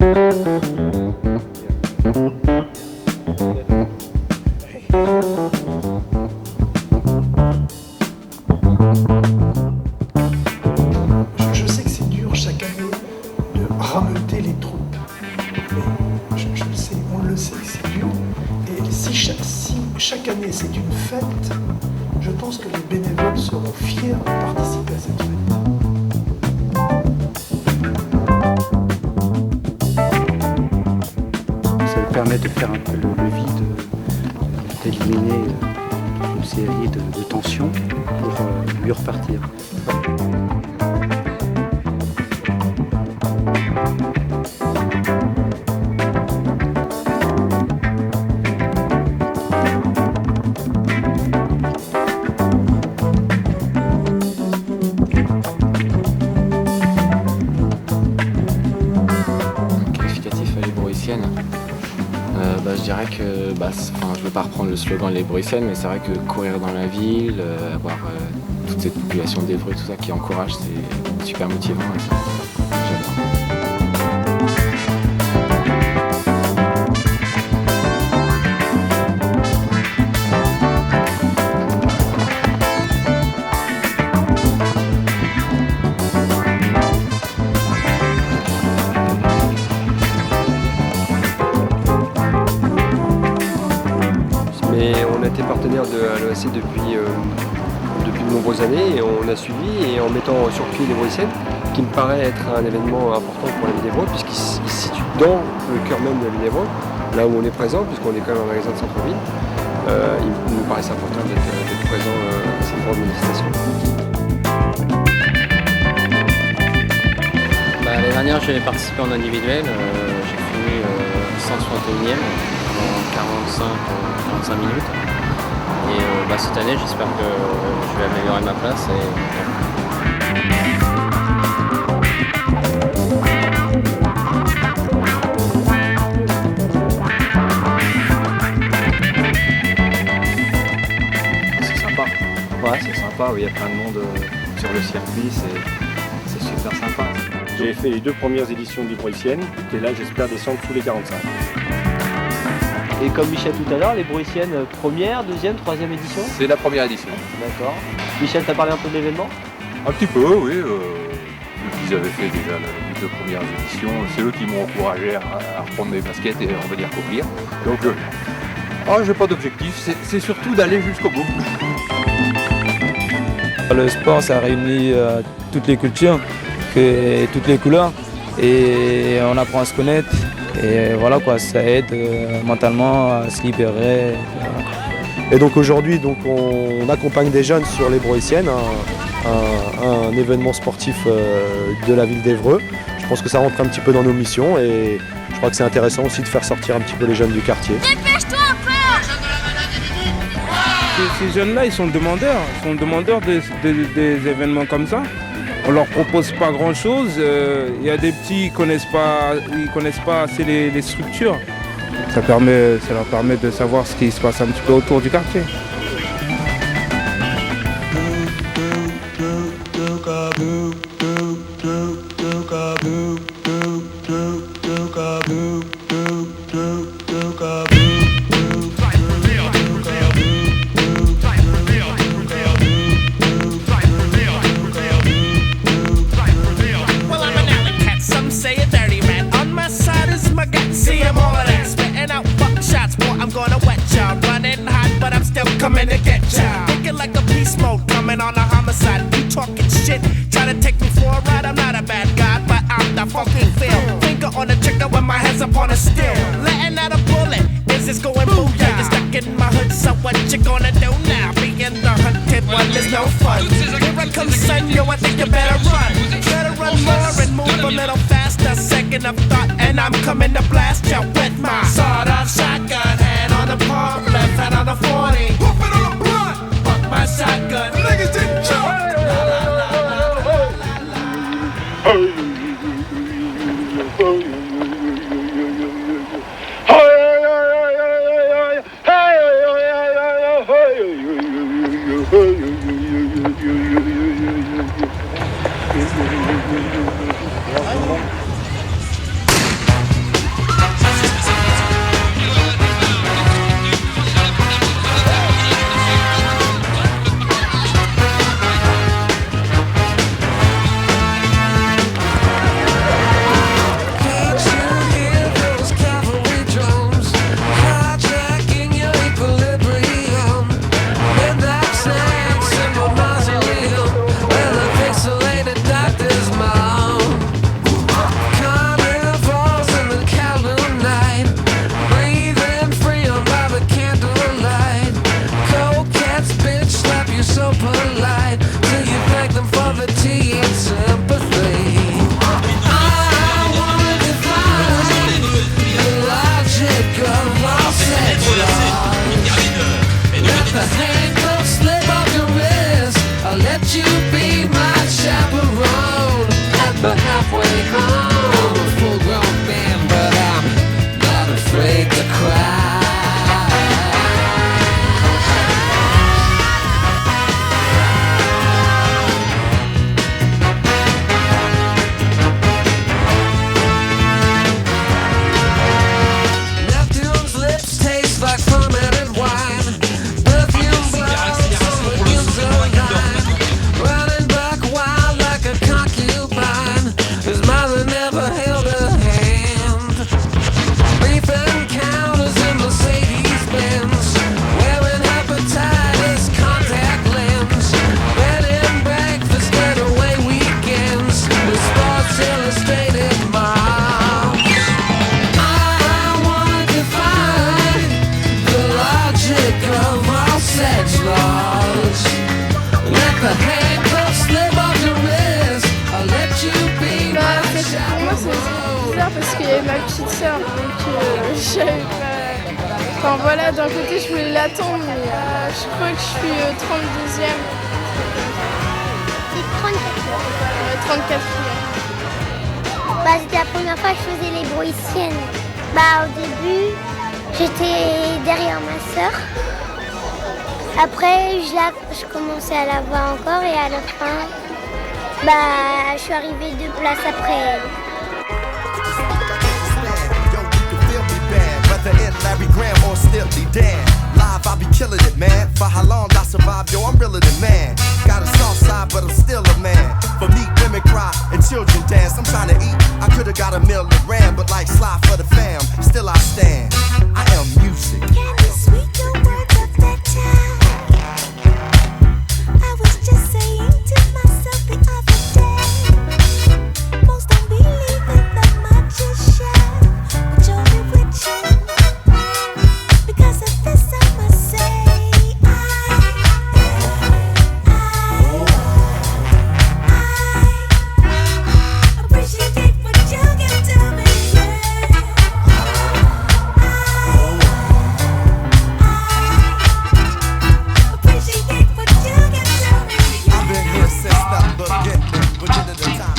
Je sais que c'est dur chaque année de rameuter les troupes, mais je le sais, on le sait que c'est dur. Et si chaque année c'est une fête, je pense que les bénévoles seront fiers de participer à cette fête. Ça permet de faire un peu le vide, d'éliminer une série de tensions pour mieux repartir. Qualificatif à l'Ébroïcienne. Je dirais que, je ne veux pas reprendre le slogan de l'Ébroïcienne, mais c'est vrai que courir dans la ville, avoir toute cette population d'Évreux, tout ça qui encourage, c'est super motivant et ça, j'adore. Mais on a été partenaire de l'EAC depuis de nombreuses années et on a suivi et en mettant sur pied l'Ébroïcienne, qui me paraît être un événement important pour la ville d'Évreux puisqu'il se situe dans le cœur même de la ville d'Évreux, là où on est présent puisqu'on est quand même un magasin de centre-ville. Il nous paraissait important d'être présent à cette grande manifestation. L'année dernière, j'ai participé en individuel. J'ai fini 161e en 45 minutes. Et cette année, j'espère que je vais améliorer ma place. C'est sympa. Ouais, c'est sympa. Il y a plein de monde sur le circuit. C'est super sympa. J'ai fait les 2 premières éditions de l'Ébroïcienne et là j'espère descendre sous les 45. Et comme Michel tout à l'heure, l'Ébroïcienne première, deuxième, troisième édition? C'est la première édition. D'accord. Michel, t'as parlé un peu de l'événement? Un petit peu, oui. Ils avaient fait déjà les 2 premières éditions. C'est eux qui m'ont encouragé à reprendre mes baskets et on va dire courir. Donc, j'ai pas d'objectif, c'est surtout d'aller jusqu'au bout. Le sport, ça réunit toutes les cultures, toutes les couleurs et on apprend à se connaître. Et voilà quoi, ça aide mentalement à se libérer. Et donc aujourd'hui, on accompagne des jeunes sur l'Ébroïcienne, un événement sportif de la ville d'Évreux. Je pense que ça rentre un petit peu dans nos missions et je crois que c'est intéressant aussi de faire sortir un petit peu les jeunes du quartier. Dépêche-toi un peu! Ces jeunes-là, ils sont demandeurs des événements comme ça. On leur propose pas grand-chose. Il y a des petits, ils connaissent pas assez les structures. Ça leur permet de savoir ce qui se passe un petit peu autour du quartier. Coming to get ya. Thinking like a beast mode, coming on a homicide. You talking shit, try to take me for a ride. I'm not a bad guy, but I'm the fucking feel. Finger on the trigger with my hands up on a steel. Letting out a bullet, is this going booyah? You're stuck in my hood, so what you gonna do now? Being the hunted one is no fun. Here I come, son, yo, I think you better run. Better run more and move a little faster. Second of thought, and I'm coming to blast you with my sawed-off shotgun. Hand on the palm, left hand on the 40. My shotgun. Niggas didn't jump. bizarre parce qu'il y avait ma petite sœur, donc j'avais pas... Enfin voilà, d'un côté je voulais l'attendre, mais je crois que je suis 32e. C'est 34e. Bah, c'était la première fois que je faisais les Broysiennes. Bah, au début, j'étais derrière ma sœur. Après, je commençais à la voir encore et à la fin, bah, je suis arrivée 2 places après elle. Larry Graham or Steely Dan. Live, I'll be killing it, man. For how long I survive, yo, I'm realer than man. Got a soft side, but I'm still a man. For me, women cry and children dance. I'm trying to eat, I could've got a meal and ran, but like Sly for the fam, still I stand. I am music. Can you speak the words of that time? I was just saying to myself the other day. Most don't believe in the magician, but you're with you. Because of this I must say I appreciate what you give to me, appreciate what you give to me. I've been here since the beginning of time.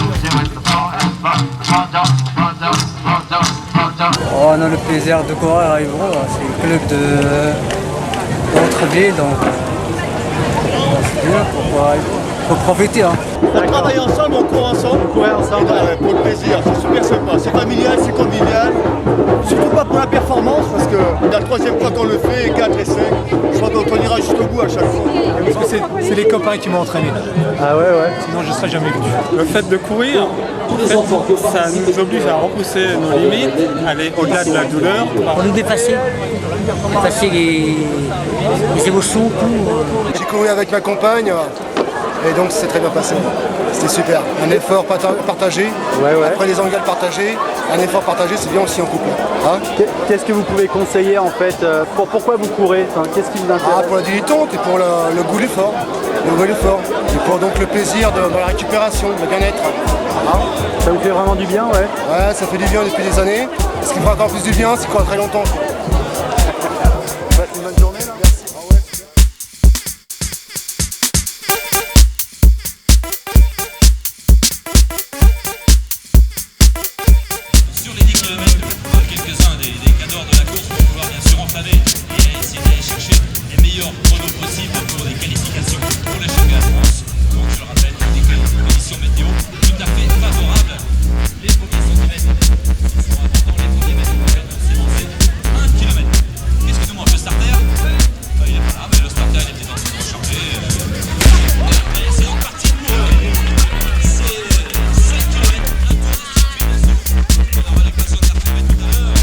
On a le plaisir de courir à Évron, c'est le club de notre ville, donc c'est bien pour courir à Évron. Faut profiter. On travaille ensemble, on court ensemble. On courait ensemble. Pour le plaisir, c'est super sympa. C'est familial, c'est convivial. Surtout pas pour la performance, parce que la 3e fois qu'on le fait, 4 et 5, je crois qu'on ira jusqu'au bout à chaque fois. Parce que c'est les copains qui m'ont entraîné. Ah ouais, ouais. Sinon je serais jamais venu. Le fait de courir, ça nous oblige à repousser nos limites, aller au-delà de la douleur. Pour nous dépasser les émotions, tout. J'ai couru avec ma compagne et donc c'est très bien passé. C'était super. Un effort partagé, après les engagés partagés, un effort partagé, c'est bien aussi en couple. Hein, Qu'est-ce que vous pouvez conseiller en fait pourquoi vous courez, qu'est-ce qui vous intéresse? pour la dilettante et pour le goût de l'effort. Et pour donc le plaisir dans la récupération, le bien-être. Hein, ça vous fait vraiment du bien, ouais? Ouais, ça fait du bien depuis des années. Ce qui fera encore plus du bien, c'est qu'on a très longtemps. Passe une bonne journée là. Merci. Sur les 10 km, quelques-uns des cadors de la course vont pouvoir bien sûr enflammer et essayer d'aller chercher les meilleurs chronos possibles pour les qualifications pour les championnats de France. Donc je le rappelle, des conditions météo tout à fait favorables. Les premiers centimètres sont importants, les premiers mètres vont s'élancer 1 km. Qu'est-ce que nous manque le starter? Il est pas là, mais le starter il était dans son chargé. Et c'est donc parti pour eux. C'est 5 km, un tour de circuit de saut. On aura l'occasion de la retrouver tout à l'heure.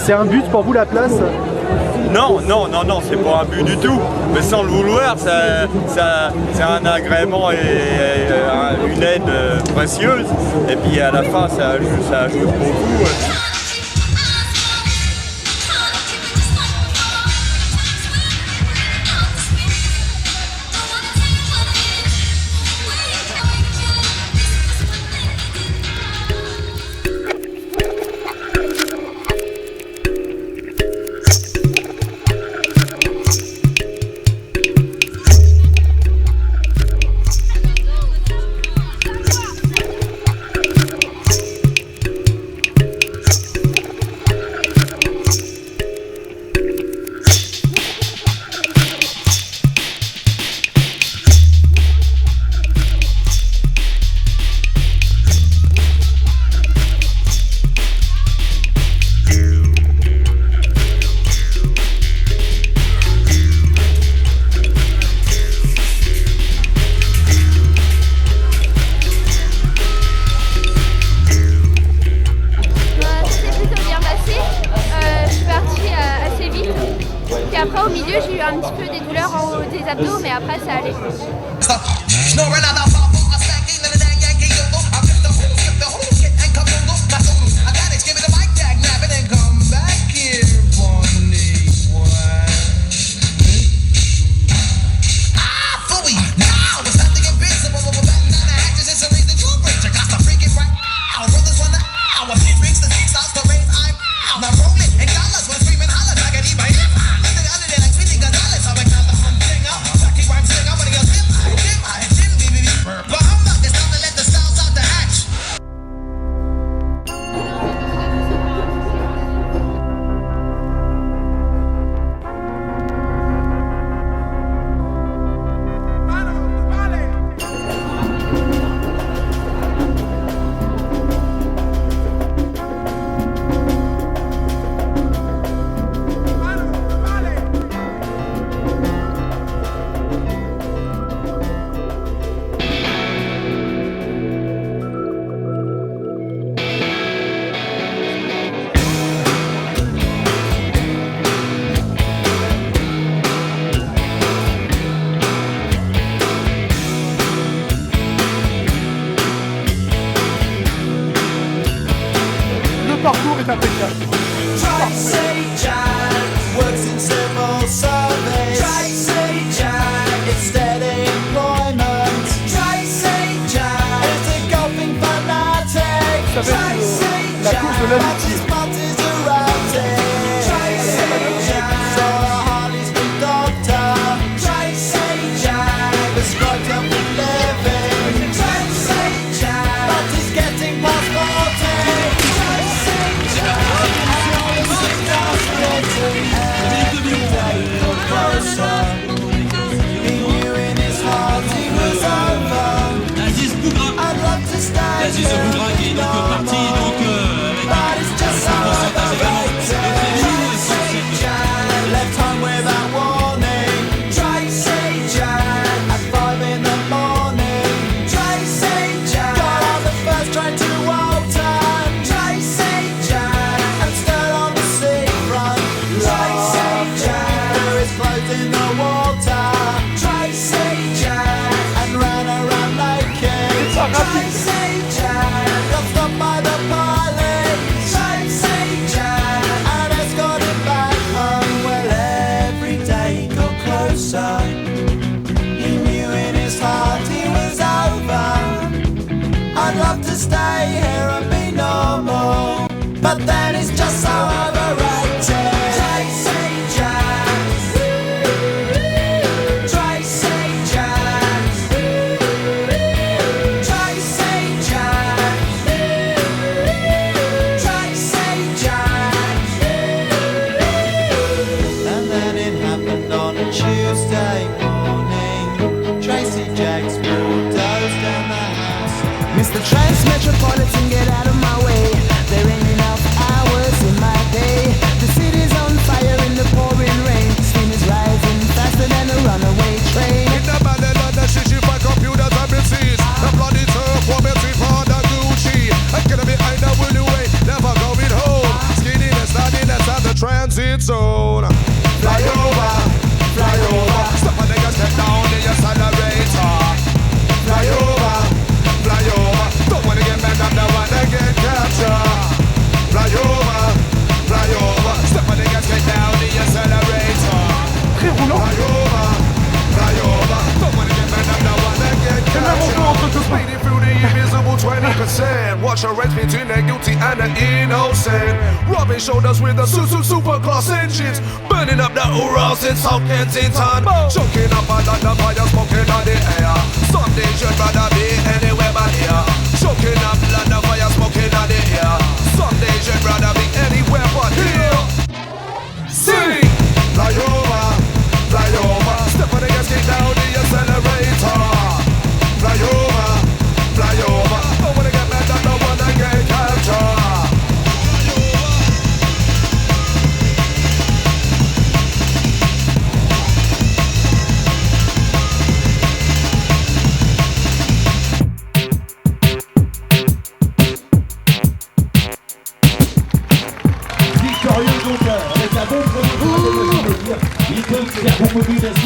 C'est un but pour vous la place? Non, c'est pas un but du tout. Mais sans le vouloir, c'est un agrément et une aide précieuse. Et puis à la fin, ça ajoute beaucoup. Après au milieu j'ai eu un petit peu des douleurs en haut des abdos mais après ça allait. Le parcours est impeccable. Ça va être la course de l'amitié. Aziz Bougra qui est donc parti donc avec un pourcentage également stay here and be normal, but then it's just so overrated. Tracy Jacks, Tracy Jacks, Tracy Jacks, Tracy Jacks. And then it happened on a Tuesday. any consent. Watch a race between the guilty and the innocent. Rubbing shoulders with the super class engines. Burning up the Urals in South Kensington. Choking up under fire, smoking on the air. Some days you'd rather be anywhere but here. Choking up under fire, smoking on the air. Some days you'd rather be anywhere but here. Sing! Fly over, fly over. Step on the gas, get down the accelerator. Fly over, fly over. Don't wanna get mad, don't wanna get captured.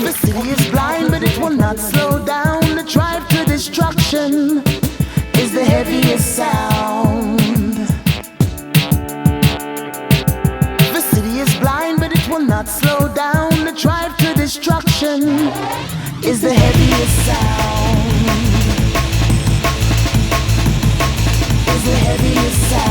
The city is blind, but it will not slow down. The drive to destruction is the heaviest sound. The city is blind, but it will not slow down. The drive to destruction is the heaviest sound. Is the heaviest sound.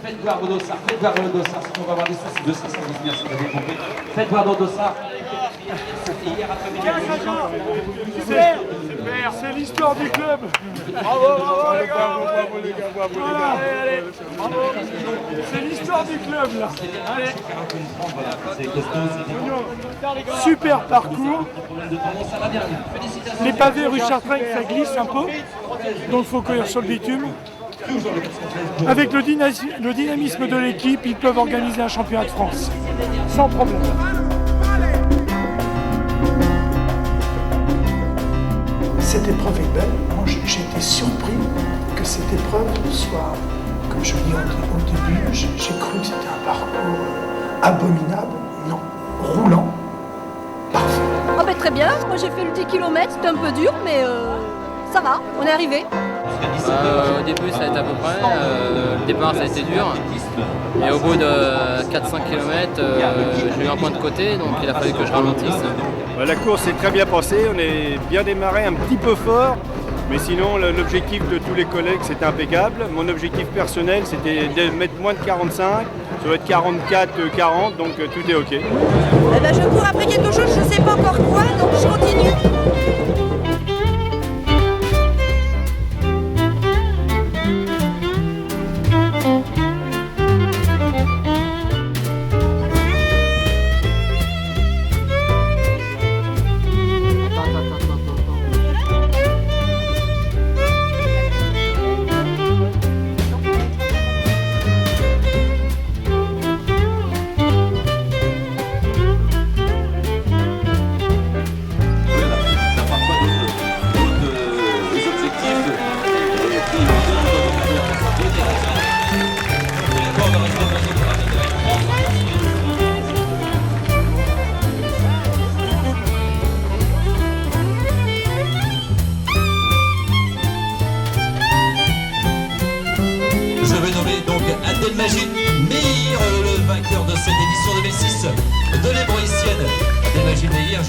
Faites voir le dossard, sinon on va avoir des soucis de ça, ça va venir, si vous avez compris. Faites voir le dossard. Hier après-midi, super, c'est l'histoire du club. Bravo les gars, bravo les gars. Allez, bravo. C'est l'histoire du club là. Allez. Super parcours. Les pavés rue Chartrain, ça glisse un peu, donc il faut courir sur le bitume. Avec le dynamisme de l'équipe, ils peuvent organiser un championnat de France, sans problème. Cette épreuve est belle. Moi, j'ai été surpris que cette épreuve soit, comme je dis au début, j'ai cru que c'était un parcours abominable. Non, roulant, parfait. Oh ben très bien, moi j'ai fait le 10 km, c'était un peu dur, mais ça va, on est arrivé. Au début ça a été à peu près, le départ ça a été dur et au bout de 4-5 km j'ai eu un point de côté donc il a fallu que je ralentisse. La course s'est très bien passée, on est bien démarré un petit peu fort mais sinon l'objectif de tous les collègues c'était impeccable. Mon objectif personnel c'était de mettre moins de 45, ça doit être 44-40 donc tout est ok. Eh ben, je cours après quelque chose, je ne sais pas encore quoi donc je continue.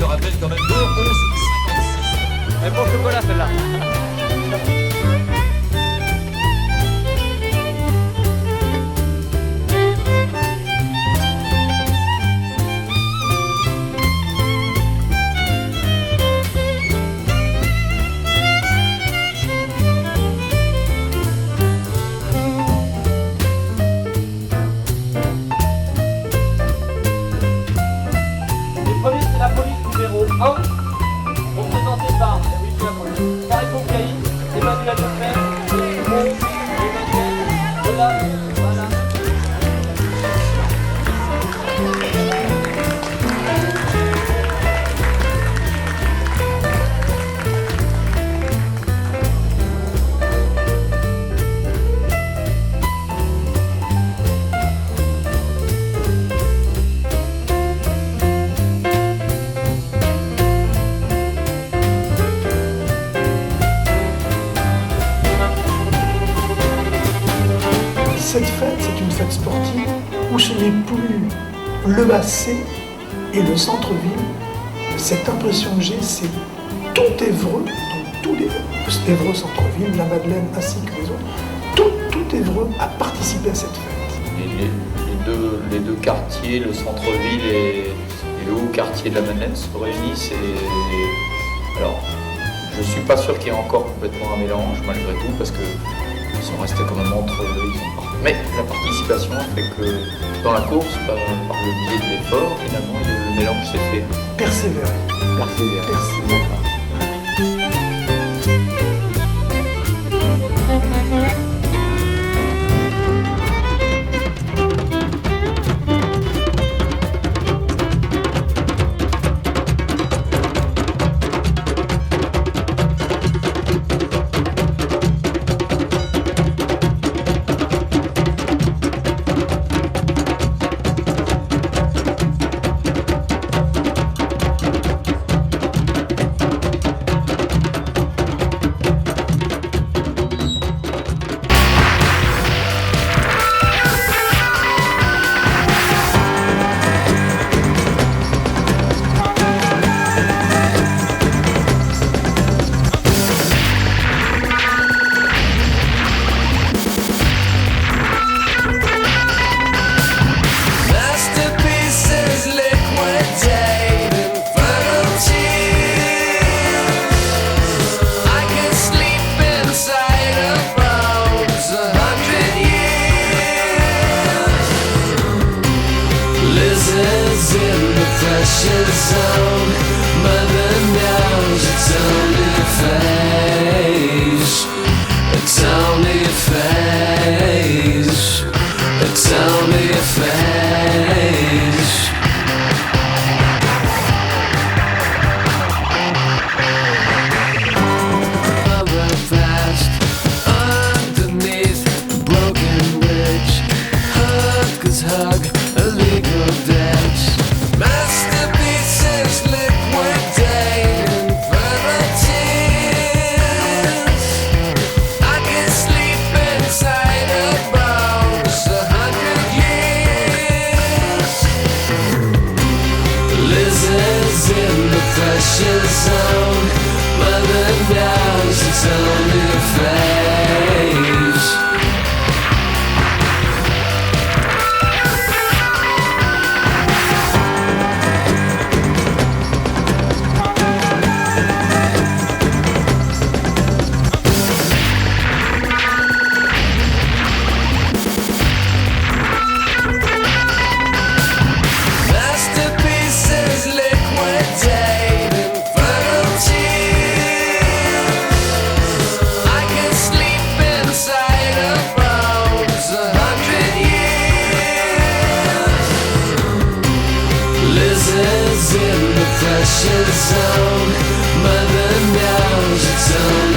je rappelle quand même 2 11 56. Et bon chocolat celle-là. Le premier c'est la police numéro 1, représenté par Paris Pompieri, Emmanuel Lefebvre, Emmanuel, voilà. Cette fête, c'est une fête sportive où ce n'est plus le bassin et le centre-ville. Cette impression que j'ai, c'est tout Évreux, donc tous les Évreux centre-ville, la Madeleine ainsi que les autres, tout Évreux a participé à cette fête. Les deux quartiers, le centre-ville et le haut quartier de la Madeleine se réunissent et alors je suis pas sûr qu'il y ait encore complètement un mélange malgré tout parce que ils sont restés quand même entre eux, mais la participation fait que dans la course, par le biais de l'effort, finalement, le mélange s'est fait. Persévérer. Zone, Mother knows it's only